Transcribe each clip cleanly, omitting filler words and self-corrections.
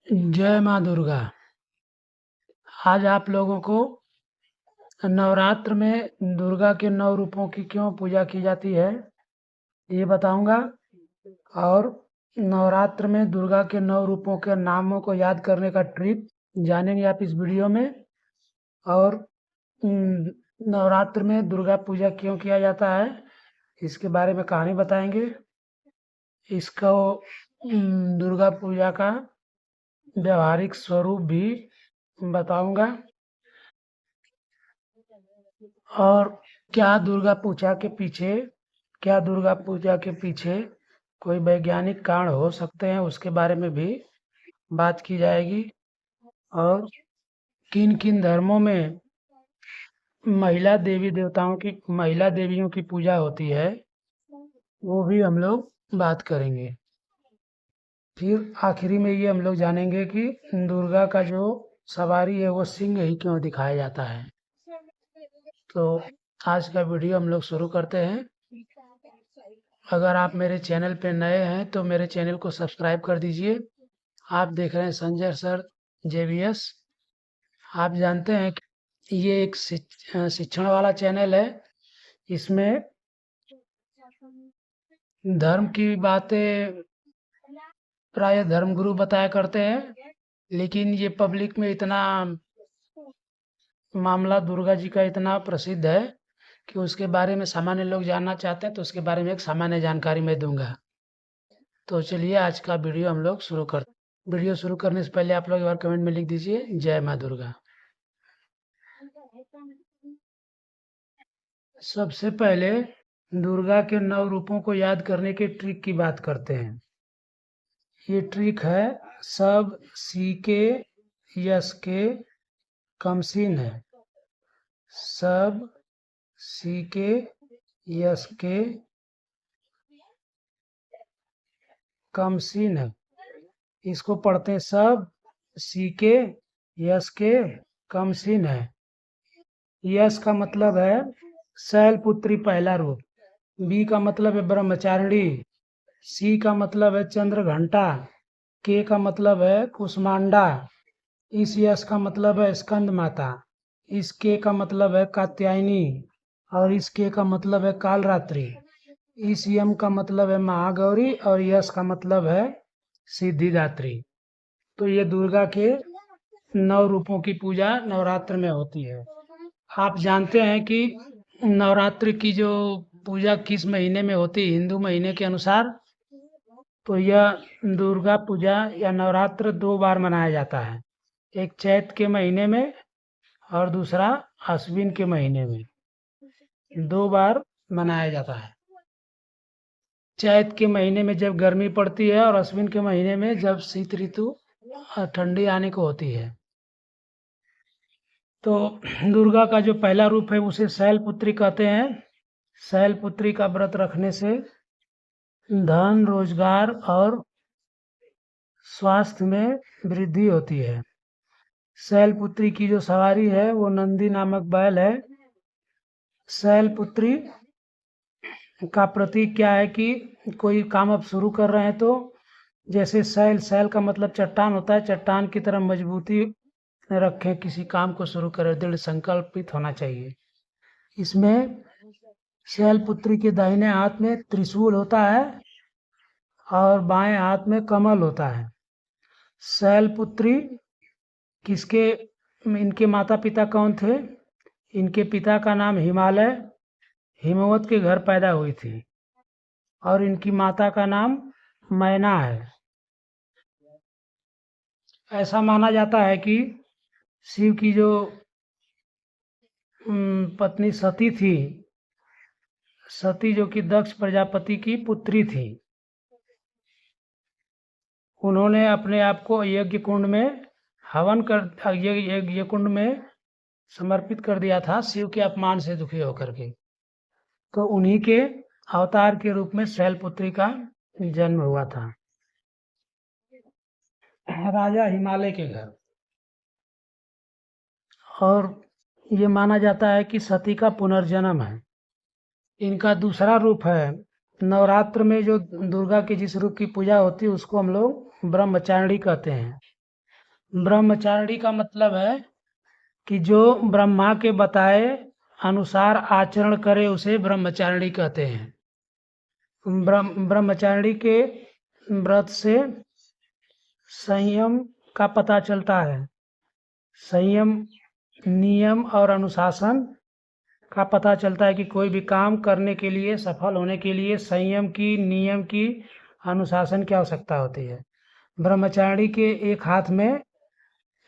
जय माँ दुर्गा। आज आप लोगों को नवरात्र में दुर्गा के 9 रूपों की क्यों पूजा की जाती है, ये बताऊंगा। और नवरात्र में दुर्गा के 9 रूपों के नामों को याद करने का ट्रिक जानेंगे आप इस वीडियो में। और नवरात्र में दुर्गा पूजा क्यों किया जाता है, इसके बारे में कहानी बताएंगे। इसको दुर्गा पूजा का व्यवहारिक स्वरूप भी बताऊंगा। और क्या दुर्गा पूजा के पीछे कोई वैज्ञानिक कारण हो सकते हैं, उसके बारे में भी बात की जाएगी। और किन किन धर्मों में महिला देवियों की पूजा होती है, वो भी हम लोग बात करेंगे। फिर आखिरी में ये हम लोग जानेंगे कि दुर्गा का जो सवारी है वो सिंह ही क्यों दिखाया जाता है। तो आज का वीडियो हम लोग शुरू करते हैं। अगर आप मेरे चैनल पे नए हैं तो मेरे चैनल को सब्सक्राइब कर दीजिए। आप देख रहे हैं संजय सर JVS। आप जानते हैं कि ये एक शिक्षण वाला चैनल है। इसमें धर्म की बातें प्राय धर्मगुरु बताया करते हैं, लेकिन ये पब्लिक में इतना मामला दुर्गा जी का इतना प्रसिद्ध है कि उसके बारे में सामान्य लोग जानना चाहते हैं, तो उसके बारे में एक सामान्य जानकारी मैं दूंगा। तो चलिए आज का वीडियो हम लोग शुरू करते हैं। वीडियो शुरू करने से पहले आप लोग एक बार कमेंट में लिख दीजिए जय माँ दुर्गा। सबसे पहले दुर्गा के 9 रूपों को याद करने के ट्रिक की बात करते हैं। ये ट्रिक है सब सी के यस के कमसीन है। सब सी के यस के कमसीन है। इसको पढ़ते हैं सब सी के यस के कमसीन है। यस का मतलब है शैलपुत्री पहला रूप। बी का मतलब है ब्रह्मचारिणी। सी का मतलब है चंद्रघंटा। के का मतलब है कुष्मांडा। इस यश का मतलब है स्कंद माता। इस के का मतलब है कात्यायनी। और इस के का मतलब है कालरात्रि। इस यम का मतलब है महागौरी। और यश का मतलब है सिद्धिदात्री। तो ये दुर्गा के 9 रूपों की पूजा नवरात्र में होती है। आप जानते हैं कि नवरात्रि की जो पूजा किस महीने में होती है हिंदू महीने के अनुसार? तो यह दुर्गा पूजा या नवरात्र 2 बार मनाया जाता है। एक चैत के महीने में और दूसरा आश्विन के महीने में। 2 बार मनाया जाता है। चैत के महीने में जब गर्मी पड़ती है और आश्विन के महीने में जब शीत ऋतु ठंडी आने को होती है। तो दुर्गा का जो पहला रूप है उसे शैलपुत्री कहते हैं। शैलपुत्री का व्रत रखने से धन, रोजगार और स्वास्थ्य में वृद्धि होती है। शैलपुत्री की जो सवारी है वो नंदी नामक बैल है। शैलपुत्री का प्रतीक क्या है कि कोई काम आप शुरू कर रहे हैं तो जैसे शैल का मतलब चट्टान होता है, चट्टान की तरह मजबूती रखें, किसी काम को शुरू करें, दृढ़ संकल्पित होना चाहिए। इसमें शैलपुत्री के दाहिने हाथ में त्रिशूल होता है और बाएं हाथ में कमल होता है। शैलपुत्री किसके इनके माता पिता कौन थे? इनके पिता का नाम हिमालय हिमवत के घर पैदा हुई थी और इनकी माता का नाम मैना है। ऐसा माना जाता है कि शिव की जो पत्नी सती थी, सती जो कि दक्ष प्रजापति की पुत्री थी, उन्होंने अपने आप को यज्ञ कुंड में यज्ञ कुंड में समर्पित कर दिया था शिव के अपमान से दुखी होकर के। तो उन्हीं के अवतार के रूप में शैलपुत्री का जन्म हुआ था, राजा हिमालय के घर। और ये माना जाता है कि सती का पुनर्जन्म है। इनका दूसरा रूप है नवरात्र में जो दुर्गा के जिस रूप की पूजा होती है उसको हम लोग ब्रह्मचारिणी कहते हैं। ब्रह्मचारिणी का मतलब है कि जो ब्रह्मा के बताए अनुसार आचरण करे उसे ब्रह्मचारिणी कहते हैं। ब्रह्मचारिणी के व्रत से संयम का पता चलता है। संयम, नियम और अनुशासन का पता चलता है कि कोई भी काम करने के लिए, सफल होने के लिए संयम की, नियम की, अनुशासन की आवश्यकता होती है। ब्रह्मचारिणी के एक हाथ में,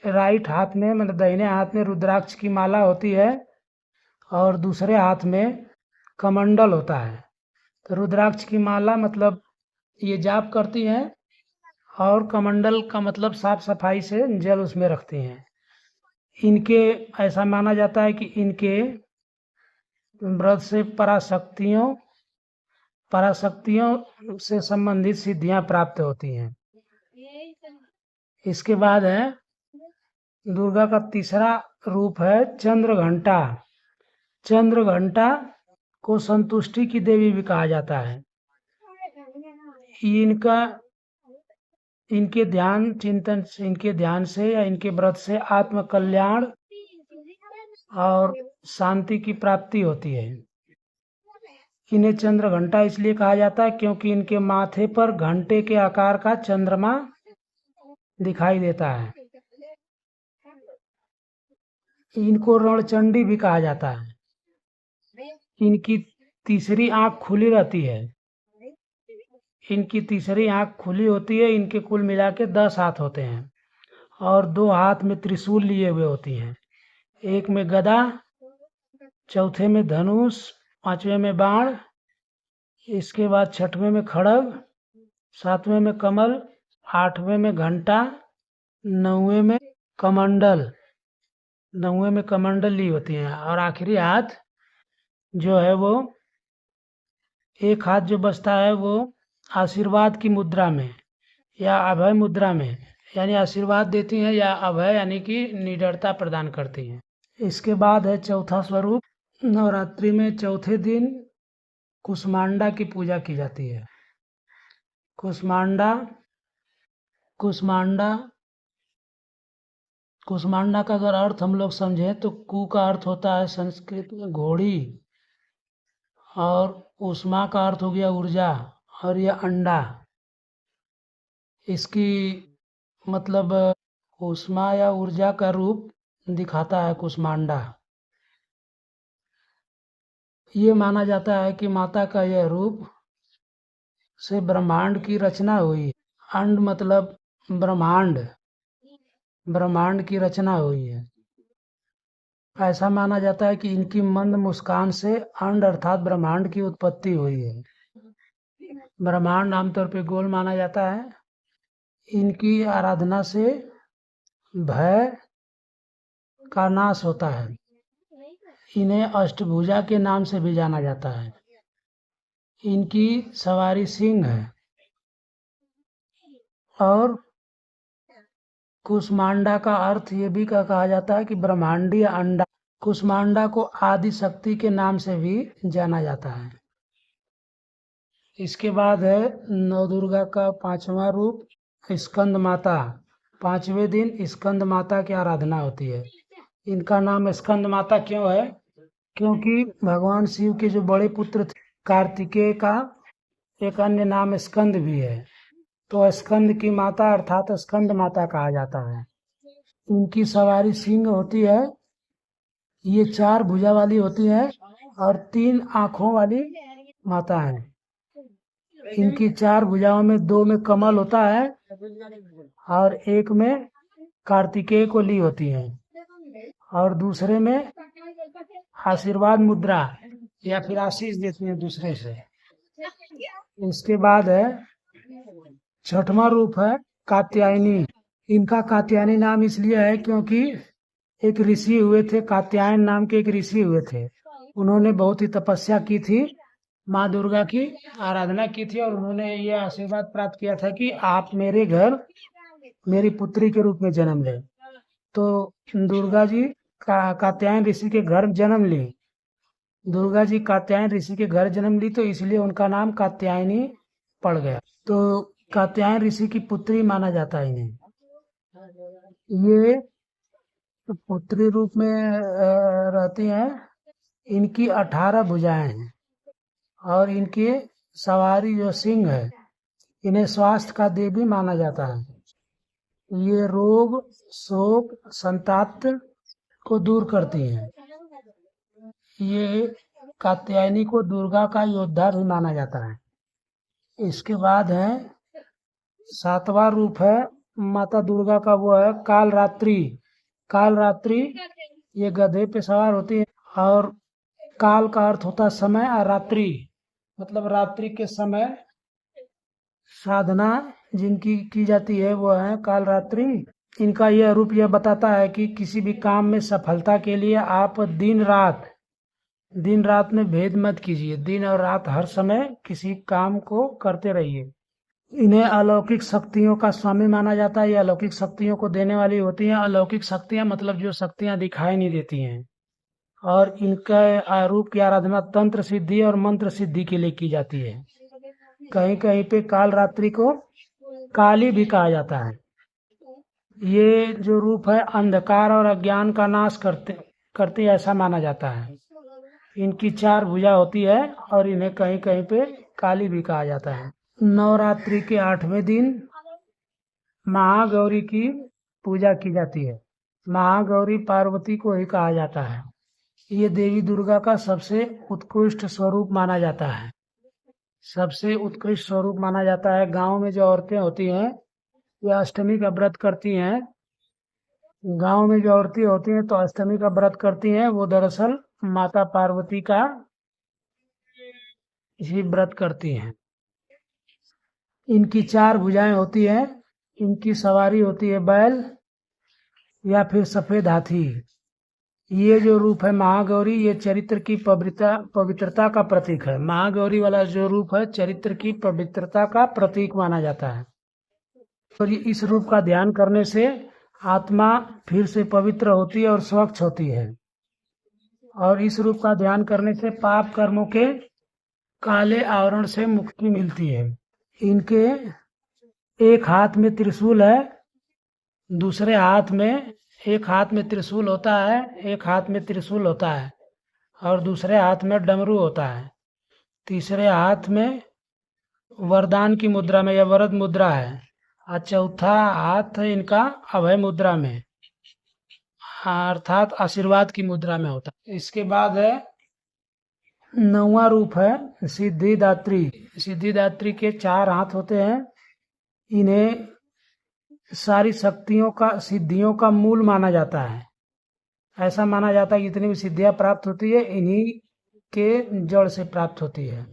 राइट हाथ में मतलब दाहिने हाथ में रुद्राक्ष की माला होती है और दूसरे हाथ में कमंडल होता है। तो रुद्राक्ष की माला मतलब ये जाप करती हैं और कमंडल का मतलब साफ सफाई से जल उसमें रखती हैं। इनके ऐसा माना जाता है कि इनके व्रत से पराशक्तियों से संबंधित सिद्धियां प्राप्त होती हैं। इसके बाद है दुर्गा का तीसरा रूप है चंद्रघंटा। चंद्रघंटा को संतुष्टि की देवी भी कहा जाता है। इनके ध्यान से या इनके व्रत से आत्म कल्याण और शांति की प्राप्ति होती है। इन्हें चंद्रघंटा इसलिए कहा जाता है क्योंकि इनके माथे पर घंटे के आकार का चंद्रमा दिखाई देता है। इनको रणचंडी भी कहा जाता है। इनकी तीसरी आंख खुली रहती है। इनकी तीसरी आंख खुली होती है। इनके कुल मिला के 10 हाथ होते हैं और 2 हाथ में त्रिशूल लिए हुए होती हैं। एक में गदा, चौथे में धनुष, 5वें में बाण, इसके बाद 6वें में खड़ग, 7वें में कमल, 8वें में घंटा, 9वें में कमंडल, 9वें में कमंडल ली होती हैं और आखिरी हाथ जो है वो, एक हाथ जो बचता है वो आशीर्वाद की मुद्रा में या अभय मुद्रा में, यानी आशीर्वाद देती हैं, या अभय यानी कि निडरता प्रदान करती हैं। इसके बाद है चौथा स्वरूप। नवरात्रि में चौथे दिन कुष्मांडा की पूजा की जाती है। कुष्मांडा का अगर अर्थ हम लोग समझें तो कु का अर्थ होता है संस्कृत में घोड़ी, और उष्मा का अर्थ हो गया ऊर्जा, और यह अंडा। इसकी मतलब उष्मा या ऊर्जा का रूप दिखाता है कुष्मांडा। ये माना जाता है कि माता का यह रूप से ब्रह्मांड की रचना हुई। अंड मतलब ब्रह्मांड की रचना हुई है। ऐसा माना जाता है कि इनकी मंद मुस्कान से अंड अर्थात ब्रह्मांड की उत्पत्ति हुई है। ब्रह्मांड आमतौर पे गोल माना जाता है। इनकी आराधना से भय का नाश होता है। इन्हें अष्टभुजा के नाम से भी जाना जाता है। इनकी सवारी सिंह है। और कुष्मांडा का अर्थ ये भी कहा जाता है कि ब्रह्मांडीय अंडा। कुष्मांडा को आदि शक्ति के नाम से भी जाना जाता है। इसके बाद है नवदुर्गा का 5वां रूप स्कंद माता। 5वें दिन स्कंद माता की आराधना होती है। इनका नाम स्कंद माता क्यों है? क्योंकि भगवान शिव के जो बड़े पुत्र थे कार्तिकेय का एक अन्य नाम स्कंद भी है, तो स्कंद की माता अर्थात स्कंद माता कहा जाता है। इनकी सवारी सिंह होती है। ये 4 भुजा वाली होती है और 3 आंखों वाली माता है। इनकी 4 भुजाओं में 2 में कमल होता है और एक में कार्तिकेय को ली होती है और दूसरे में आशीर्वाद मुद्रा या फिर आशीष देती है दूसरे से। इसके बाद है 6वां रूप है कात्यायनी। इनका कात्यायनी नाम इसलिए है क्योंकि एक ऋषि हुए थे, कात्यायन नाम के एक ऋषि हुए थे। उन्होंने बहुत ही तपस्या की थी, माँ दुर्गा की आराधना की थी और उन्होंने ये आशीर्वाद प्राप्त किया था कि आप मेरे घर मेरी पुत्री के रूप में जन्म लें। तो दुर्गा जी कात्यायन ऋषि के घर जन्म ली। दुर्गा जी कात्यायन ऋषि के घर जन्म ली तो इसलिए उनका नाम कात्यायनी पड़ गया। तो कात्यायन ऋषि की पुत्री माना जाता है इन्हें। ये पुत्री रूप में रहती हैं। इनकी 18 भुजाएं हैं और इनकी सवारी जो सिंह है, इन्हें स्वास्थ्य का देवी माना जाता है। ये रोग, शोक, संताप को दूर करती हैं। ये कात्यायनी को दुर्गा का योद्धा भी माना जाता है। इसके बाद है 7वां रूप है माता दुर्गा का, वो है कालरात्रि। कालरात्रि ये गधे पे सवार होती है और काल का अर्थ होता है समय और रात्रि मतलब रात्रि के समय साधना जिनकी की जाती है वो है कालरात्रि। इनका यह रूप यह बताता है कि किसी भी काम में सफलता के लिए आप दिन रात में भेद मत कीजिए। दिन और रात हर समय किसी काम को करते रहिए। इन्हें अलौकिक शक्तियों का स्वामी माना जाता है। ये अलौकिक शक्तियों को देने वाली होती हैं। अलौकिक शक्तियां मतलब जो शक्तियां दिखाई नहीं देती हैं। और इनका रूप की आराधना तंत्र सिद्धि और मंत्र सिद्धि के लिए की जाती है। कहीं कहीं पे काल रात्रि को काली भी कहा जाता है। ये जो रूप है अंधकार और अज्ञान का नाश करती ऐसा माना जाता है। इनकी 4 भुजा होती है और इन्हें कहीं कहीं पे काली भी कहा जाता है। नवरात्रि के 8वें दिन महागौरी की पूजा की जाती है। महागौरी पार्वती को ही कहा जाता है। ये देवी दुर्गा का सबसे उत्कृष्ट स्वरूप माना जाता है। सबसे उत्कृष्ट स्वरूप माना जाता है। गांव में जो औरतें होती हैं ये अष्टमी का व्रत करती हैं। गांव में जो औरतें होती हैं तो अष्टमी का व्रत करती हैं, वो दरअसल माता पार्वती का ही व्रत करती हैं। इनकी 4 भुजाएं होती हैं। इनकी सवारी होती है बैल या फिर सफेद हाथी। ये जो रूप है महागौरी, ये चरित्र की पवित्रता का प्रतीक है। महागौरी वाला जो रूप है चरित्र की पवित्रता का प्रतीक माना जाता है। और इस रूप का ध्यान करने से आत्मा फिर से पवित्र होती है और स्वच्छ होती है। और इस रूप का ध्यान करने से पाप कर्मों के काले आवरण से मुक्ति मिलती है। इनके एक हाथ में त्रिशूल है, दूसरे हाथ में एक हाथ में त्रिशूल होता है, एक हाथ में त्रिशूल होता है और दूसरे हाथ में डमरू होता है। तीसरे हाथ में वरदान की मुद्रा में या वरद मुद्रा है और चौथा हाथ इनका अभय मुद्रा में अर्थात आशीर्वाद की मुद्रा में होता है। इसके बाद है 9वां रूप है सिद्धिदात्री। सिद्धिदात्री के 4 हाथ होते हैं। इन्हें सारी सिद्धियों का मूल माना जाता है। ऐसा माना जाता है कि जितनी भी सिद्धियां प्राप्त होती है इन्हीं के जड़ से प्राप्त होती है।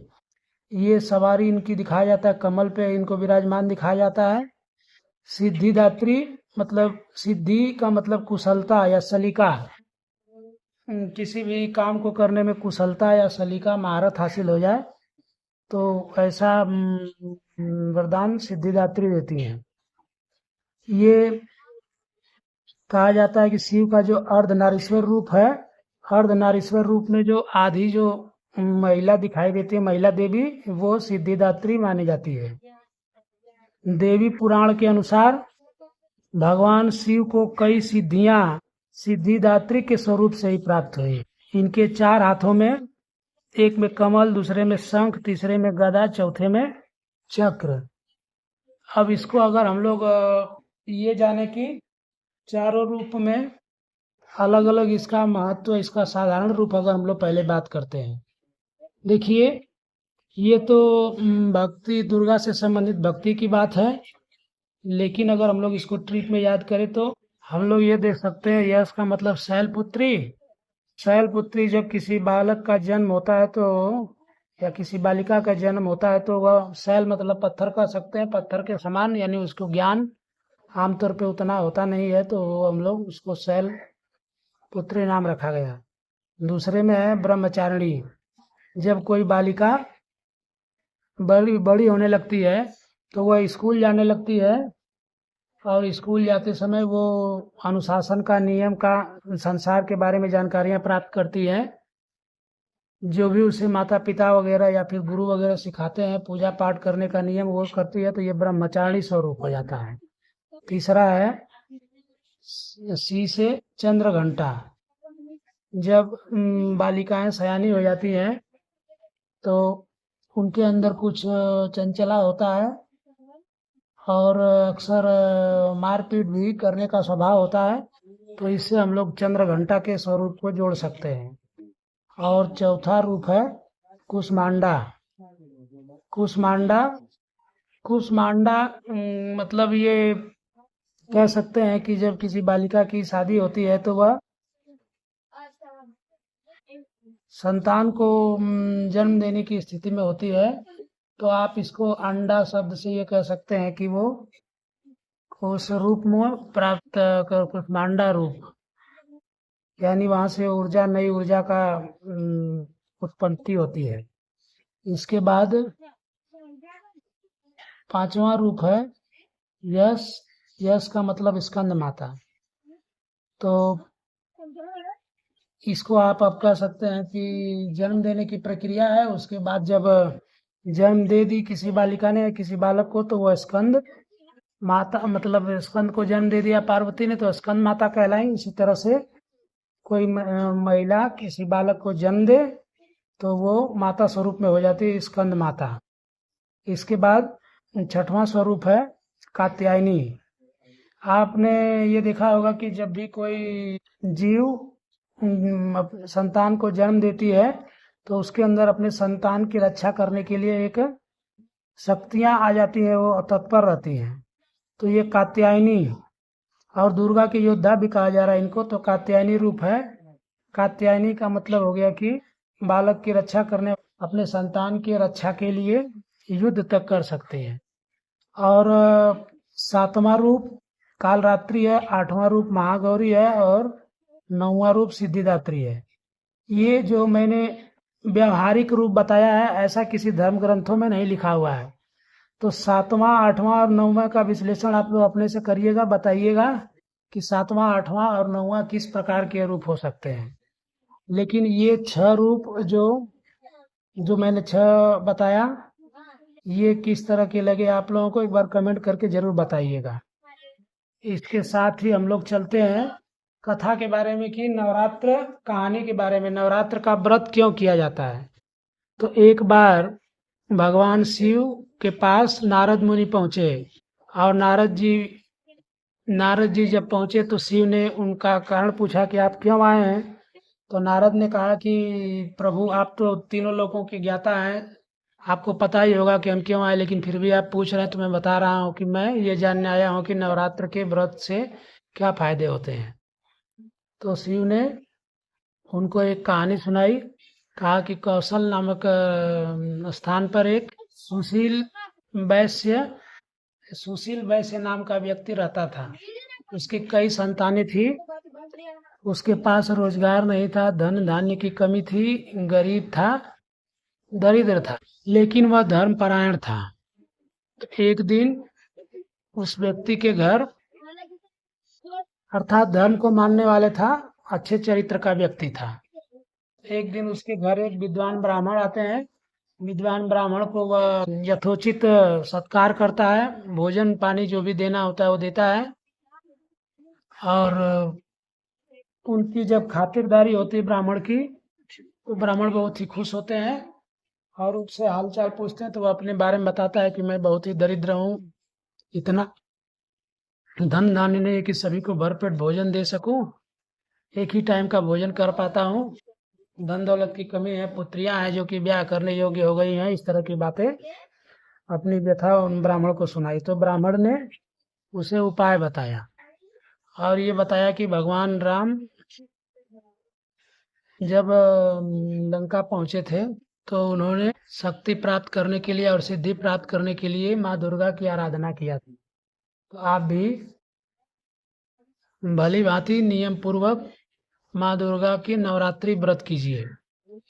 ये सवारी इनकी दिखाया जाता है, कमल पे इनको विराजमान दिखाया जाता है। सिद्धिदात्री मतलब सिद्धि का मतलब कुशलता या सलीका। किसी भी काम को करने में कुशलता या सलीका महारत हासिल हो जाए तो ऐसा वरदान सिद्धिदात्री देती हैं। ये कहा जाता है कि शिव का जो अर्धनारीश्वर रूप है, अर्धनारीश्वर रूप में जो आधी जो महिला दिखाई देती है, महिला देवी, वो सिद्धिदात्री मानी जाती है। देवी पुराण के अनुसार भगवान शिव को कई सिद्धियां सिद्धिदात्री के स्वरूप से ही प्राप्त हुई। इनके 4 हाथों में, एक में कमल, दूसरे में शंख, तीसरे में गदा, चौथे में चक्र। अब इसको अगर हम लोग ये जाने कि चारों रूप में अलग अलग इसका महत्व, इसका साधारण रूप अगर हम लोग पहले बात करते हैं। देखिए ये तो भक्ति, दुर्गा से संबंधित भक्ति की बात है, लेकिन अगर हम लोग इसको ट्रिक में याद करें तो हम लोग ये देख सकते हैं यश का मतलब शैलपुत्री। शैलपुत्री जब किसी बालक का जन्म होता है तो या किसी बालिका का जन्म होता है तो वह शैल मतलब पत्थर कह सकते हैं, पत्थर के समान, यानी उसको ज्ञान आमतौर पे उतना होता नहीं है तो हम लोग उसको शैल पुत्री नाम रखा गया। दूसरे में है ब्रह्मचारिणी। जब कोई बालिका बड़ी होने लगती है तो वह स्कूल जाने लगती है और स्कूल जाते समय वो अनुशासन का, नियम का, संसार के बारे में जानकारियां प्राप्त करती है। जो भी उसे माता पिता वगैरह या फिर गुरु वगैरह सिखाते हैं, पूजा पाठ करने का नियम वो करती है, तो ये ब्रह्मचारिणी स्वरूप हो जाता है। तीसरा है सी से चंद्रघंटा। जब बालिकाएं सयानी हो जाती हैं तो उनके अंदर कुछ चंचला होता है और अक्सर मारपीट भी करने का स्वभाव होता है, तो इससे हम लोग चंद्रघंटा के स्वरूप को जोड़ सकते हैं। और चौथा रूप है कुष्मांडा। कुष्मांडा कुष्मांडा मतलब ये कह सकते हैं कि जब किसी बालिका की शादी होती है तो वह संतान को जन्म देने की स्थिति में होती है, तो आप इसको अंडा शब्द से ये कह सकते हैं कि वो उस रूप में प्राप्त कर कुष्मांडा रूप, यानी वहां से ऊर्जा, नई ऊर्जा का उत्पत्ति होती है। इसके बाद पांचवा रूप है यश। यश का मतलब स्कंद माता। तो इसको आप अब कह सकते हैं कि जन्म देने की प्रक्रिया है। उसके बाद जब जन्म दे दी किसी बालिका ने या किसी बालक को, तो वह स्कंद माता, मतलब स्कंद को जन्म दे दिया पार्वती ने, तो स्कंद माता कहलाई। इसी तरह से कोई महिला किसी बालक को जन्म दे तो वो माता स्वरूप में हो जाती है, स्कंद माता। इसके बाद छठवां स्वरूप है कात्यायनी। आपने ये देखा होगा कि जब भी कोई जीव संतान को जन्म देती है तो उसके अंदर अपने संतान की रक्षा करने के लिए एक शक्तियां आ जाती है, वो तत्पर रहती हैं। तो ये कात्यायनी और दुर्गा के योद्धा भी कहा जा रहा है इनको, तो कात्यायनी रूप है। कात्यायनी का मतलब हो गया कि बालक की रक्षा करने, अपने संतान की रक्षा के लिए युद्ध तक कर सकते हैं। और सातवां रूप कालरात्रि है, आठवां रूप महागौरी है और नौवां रूप सिद्धिदात्री है। ये जो मैंने व्यवहारिक रूप बताया है, ऐसा किसी धर्म ग्रंथों में नहीं लिखा हुआ है। तो सातवां, आठवां और नौवां का विश्लेषण आप लोग अपने से करिएगा, बताइएगा कि सातवां, आठवां और नौवां किस प्रकार के रूप हो सकते हैं। लेकिन ये 6 रूप जो मैंने 6 बताया, ये किस तरह के लगे आप लोगों को, एक बार कमेंट करके जरूर बताइएगा। इसके साथ ही हम लोग चलते हैं कथा के बारे में कि नवरात्र कहानी के बारे में, नवरात्र का व्रत क्यों किया जाता है। तो एक बार भगवान शिव के पास नारद मुनि पहुंचे और नारद जी जब पहुंचे तो शिव ने उनका कारण पूछा कि आप क्यों आए हैं। तो नारद ने कहा कि प्रभु, आप तो तीनों लोगों के ज्ञाता हैं, आपको पता ही होगा कि हम क्यों आए, लेकिन फिर भी आप पूछ रहे हैं तो मैं बता रहा हूँ कि मैं ये जानने आया हूँ कि नवरात्र के व्रत से क्या फायदे होते हैं। तो शिव ने उनको एक कहानी सुनाई। कहा कि कौशल नामक स्थान पर एक सुशील वैश्य नाम का व्यक्ति रहता था। उसकी कई संतानें थी, उसके पास रोजगार नहीं था, धन धान्य की कमी थी, गरीब था, दरिद्र था, लेकिन वह धर्मपरायण था। तो एक दिन उस व्यक्ति के घर, अर्थात धर्म को मानने वाले था, अच्छे चरित्र का व्यक्ति था। एक दिन उसके घर एक विद्वान ब्राह्मण आते हैं। विद्वान ब्राह्मण को वह यथोचित सत्कार करता है, भोजन पानी जो भी देना होता है वो देता है। और उनकी जब खातिरदारी होती है ब्राह्मण की, तो ब्राह्मण बहुत ही खुश होते हैं और उससे हालचाल पूछते हैं। तो वह अपने बारे में बताता है कि मैं बहुत ही दरिद्र हूँ, इतना धन धान्य नहीं कि सभी को भरपेट भोजन दे सकूं, एक ही टाइम का भोजन कर पाता हूँ, धन दौलत की कमी है, पुत्रियां हैं जो कि ब्याह करने योग्य हो गई हैं। इस तरह की बातें अपनी व्यथा उन ब्राह्मण को सुनाई। तो ब्राह्मण ने उसे उपाय बताया और ये बताया कि भगवान राम जब लंका पहुंचे थे तो उन्होंने शक्ति प्राप्त करने के लिए और सिद्धि प्राप्त करने के लिए माँ दुर्गा की आराधना किया था। तो आप भी भली भांति नियम पूर्वक माँ दुर्गा की नवरात्रि व्रत कीजिए,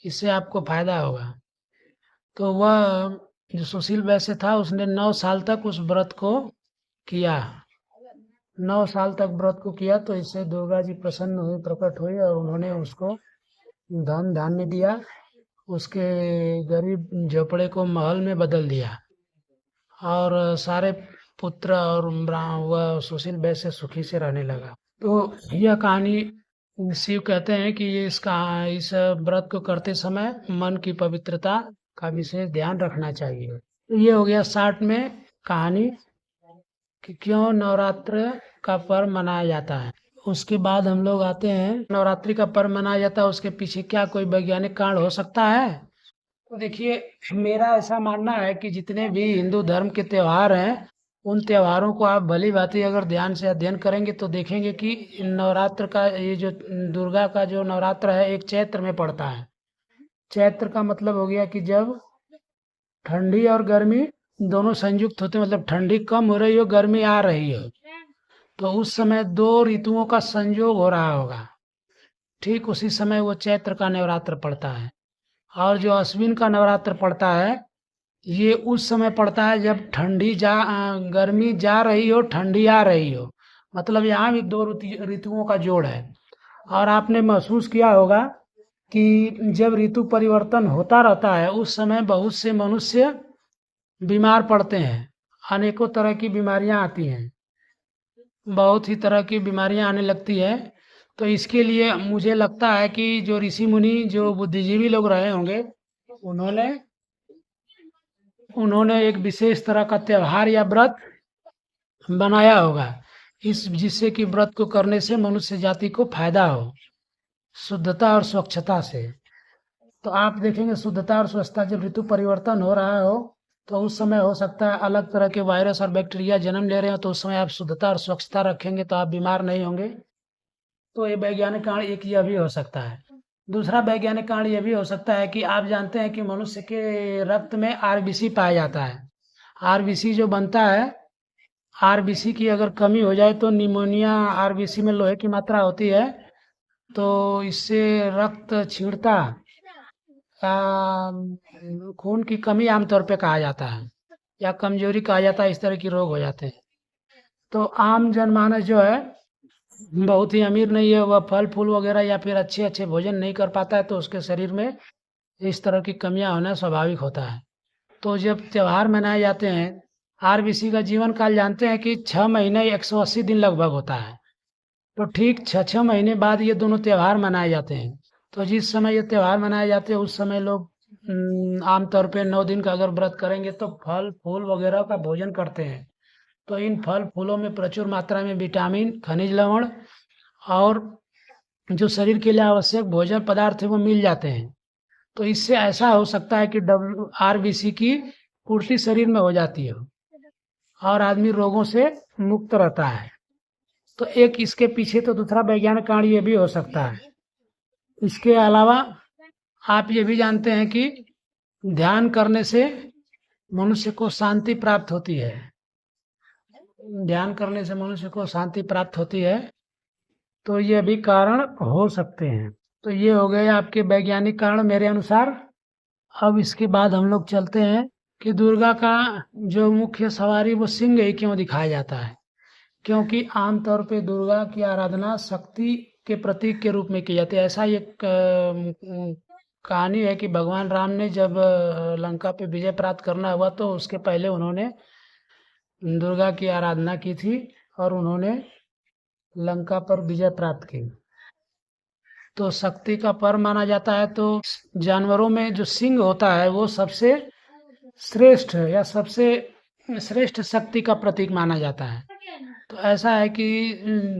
इससे आपको फायदा होगा। तो वह जो सुशील वैश्य था, उसने 9 साल तक उस व्रत को किया। 9 साल तक व्रत को किया तो इससे दुर्गा जी प्रसन्न हुई, प्रकट हुई और उन्होंने उसको धन धान्य दिया, उसके गरीब झोपड़े को महल में बदल दिया और सारे पुत्र और वह सुशील वैश्य सुखी से रहने लगा। तो यह कहानी शिव कहते हैं कि इस व्रत को करते समय मन की पवित्रता का विशेष ध्यान रखना चाहिए। तो ये हो गया शॉर्ट में कहानी कि क्यों नवरात्र का पर्व मनाया जाता है। उसके बाद हम लोग आते हैं, नवरात्रि का पर्व मनाया जाता है, उसके पीछे क्या कोई वैज्ञानिक कारण हो सकता है? तो देखिए, मेरा ऐसा मानना है कि जितने भी हिंदू धर्म के त्योहार हैं, उन त्योहारों को आप भली भांति अगर ध्यान से अध्ययन करेंगे तो देखेंगे कि नवरात्र का ये जो दुर्गा का जो नवरात्र है एक चैत्र में पड़ता है। चैत्र का मतलब हो गया कि जब ठंडी और गर्मी दोनों संयुक्त होते हैं, मतलब ठंडी कम हो रही हो, गर्मी आ रही हो, तो उस समय दो ऋतुओं का संयोग हो रहा होगा। ठीक उसी समय वो चैत्र का नवरात्र पड़ता है। और जो अश्विन का नवरात्र पड़ता है, ये उस समय पड़ता है जब गर्मी जा रही हो, ठंडी आ रही हो, मतलब यहाँ भी दो ऋतुओं का जोड़ है। और आपने महसूस किया होगा कि जब ऋतु परिवर्तन होता रहता है उस समय बहुत से मनुष्य बीमार पड़ते हैं, अनेकों तरह की बीमारियां आती हैं, बहुत ही तरह की बीमारियां आने लगती है। तो इसके लिए मुझे लगता है कि जो ऋषि मुनि, जो बुद्धिजीवी लोग रहे होंगे, उन्होंने उन्होंने एक विशेष तरह का त्योहार या व्रत बनाया होगा, जिससे कि व्रत को करने से मनुष्य जाति को फायदा हो, शुद्धता और स्वच्छता से। तो आप देखेंगे शुद्धता और स्वच्छता, जब ऋतु परिवर्तन हो रहा हो तो उस समय हो सकता है अलग तरह के वायरस और बैक्टीरिया जन्म ले रहे हो, तो उस समय आप शुद्धता और स्वच्छता रखेंगे तो आप बीमार नहीं होंगे। तो ये वैज्ञानिक कारण एक यह भी हो सकता है। दूसरा वैज्ञानिक कारण यह भी हो सकता है कि आप जानते हैं कि मनुष्य के रक्त में आरबीसी पाया जाता है। आरबीसी जो बनता है, आरबीसी की अगर कमी हो जाए तो निमोनिया, आरबीसी में लोहे की मात्रा होती है, तो इससे रक्त छीणता, खून की कमी आमतौर पे कहा जाता है, या कमजोरी कहा जाता है, इस तरह की रोग हो जाते हैं। तो आम जनमानस जो है, बहुत ही अमीर नहीं है, वह फल फूल वगैरह या फिर अच्छे अच्छे भोजन नहीं कर पाता है, तो उसके शरीर में इस तरह की कमियां होना स्वाभाविक होता है। तो जब त्योहार मनाए जाते हैं, आरबीसी का जीवन काल जानते हैं कि 6 महीने 180 दिन लगभग होता है। तो ठीक 6 महीने बाद ये दोनों त्योहार मनाए जाते हैं। तो जिस समय ये त्योहार मनाए जाते हैं उस समय लोग आमतौर पे 9 दिन का अगर व्रत करेंगे तो फल फूल वगैरह का भोजन करते हैं। तो इन फल फूलों में प्रचुर मात्रा में विटामिन, खनिज लवण और जो शरीर के लिए आवश्यक भोजन पदार्थ है वो मिल जाते हैं। तो इससे ऐसा हो सकता है कि आरबीसी की पूर्ति शरीर में हो जाती है और आदमी रोगों से मुक्त रहता है। तो एक इसके पीछे तो दूसरा वैज्ञानिक कारण ये भी हो सकता है। इसके अलावा आप ये भी जानते हैं कि ध्यान करने से मनुष्य को शांति प्राप्त होती है। ध्यान करने से मनुष्य को शांति प्राप्त होती है, तो ये भी कारण हो सकते हैं। तो ये हो गए आपके वैज्ञानिक कारण मेरे अनुसार। अब इसके बाद हम लोग चलते हैं कि दुर्गा का जो मुख्य सवारी वो सिंह ही क्यों दिखाया जाता है। क्योंकि आमतौर पे दुर्गा की आराधना शक्ति के प्रतीक के रूप में की जाती है। ऐसा एक कहानी है कि भगवान राम ने जब लंका पे विजय प्राप्त करना हुआ तो उसके पहले उन्होंने दुर्गा की आराधना की थी और उन्होंने लंका पर विजय प्राप्त की। तो शक्ति का पर्व माना जाता है। तो जानवरों में जो सिंह होता है वो सबसे श्रेष्ठ या सबसे श्रेष्ठ शक्ति का प्रतीक माना जाता है। तो ऐसा है कि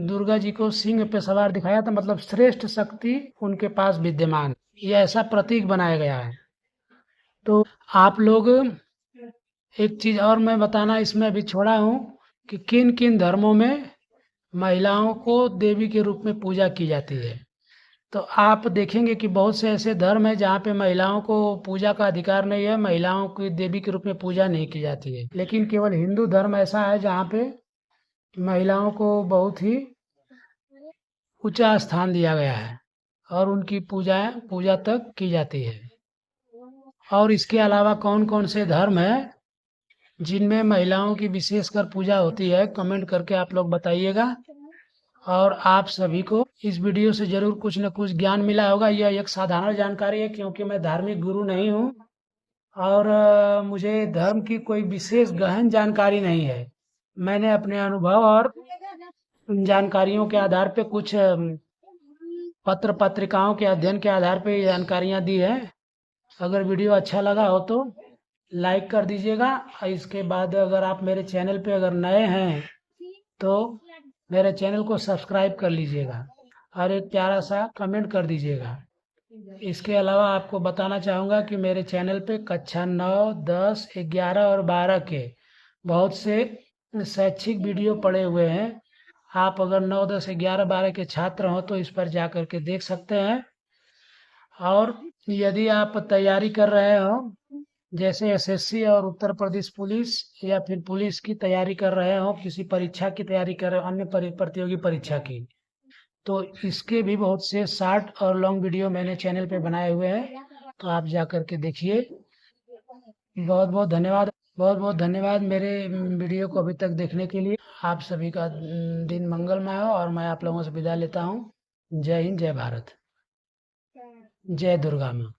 दुर्गा जी को सिंह पे सवार दिखाया था, मतलब श्रेष्ठ शक्ति उनके पास विद्यमान, ये ऐसा प्रतीक बनाया गया है। तो आप लोग एक चीज और मैं बताना इसमें अभी छोड़ा हूँ कि किन किन धर्मों में महिलाओं को देवी के रूप में पूजा की जाती है। तो आप देखेंगे कि बहुत से ऐसे धर्म है जहाँ पे महिलाओं को पूजा का अधिकार नहीं है, महिलाओं की देवी के रूप में पूजा नहीं की जाती है। लेकिन केवल हिंदू धर्म ऐसा है जहाँ पे महिलाओं को बहुत ही ऊंचा स्थान दिया गया है और उनकी पूजा तक की जाती है। और इसके अलावा कौन कौन से धर्म है जिनमें महिलाओं की विशेषकर पूजा होती है, कमेंट करके आप लोग बताइएगा। और आप सभी को इस वीडियो से जरूर कुछ न कुछ ज्ञान मिला होगा। यह एक साधारण जानकारी है क्योंकि मैं धार्मिक गुरु नहीं हूँ और मुझे धर्म की कोई विशेष गहन जानकारी नहीं है। मैंने अपने अनुभव और जानकारियों के आधार पे कुछ पत्र पत्रिकाओं के अध्ययन के आधार पे ये जानकारियाँ दी है। अगर वीडियो अच्छा लगा हो तो लाइक कर दीजिएगा। और इसके बाद अगर आप मेरे चैनल पे अगर नए हैं तो मेरे चैनल को सब्सक्राइब कर लीजिएगा और एक प्यारा सा कमेंट कर दीजिएगा। इसके अलावा आपको बताना चाहूँगा कि मेरे चैनल पे कक्षा 9, 10, 11 और 12 के बहुत से शैक्षिक वीडियो पड़े हुए हैं। आप अगर 9, 10, 11, 12 के छात्र हों तो इस पर जा कर के देख सकते हैं। और यदि आप तैयारी कर रहे हो जैसे एसएससी और उत्तर प्रदेश पुलिस या फिर पुलिस की तैयारी कर रहे हो, किसी परीक्षा की तैयारी कर रहे हो, अन्य प्रतियोगी परीक्षा की, तो इसके भी बहुत से शॉर्ट और लॉन्ग वीडियो मैंने चैनल पे बनाए हुए हैं, तो आप जा कर के देखिए। बहुत बहुत धन्यवाद। बहुत बहुत धन्यवाद मेरे वीडियो को अभी तक देखने के लिए। आप सभी का दिन मंगलमय हो और मैं आप लोगों से विदा लेता हूँ। जय हिंद, जय भारत, जय दुर्गा माँ।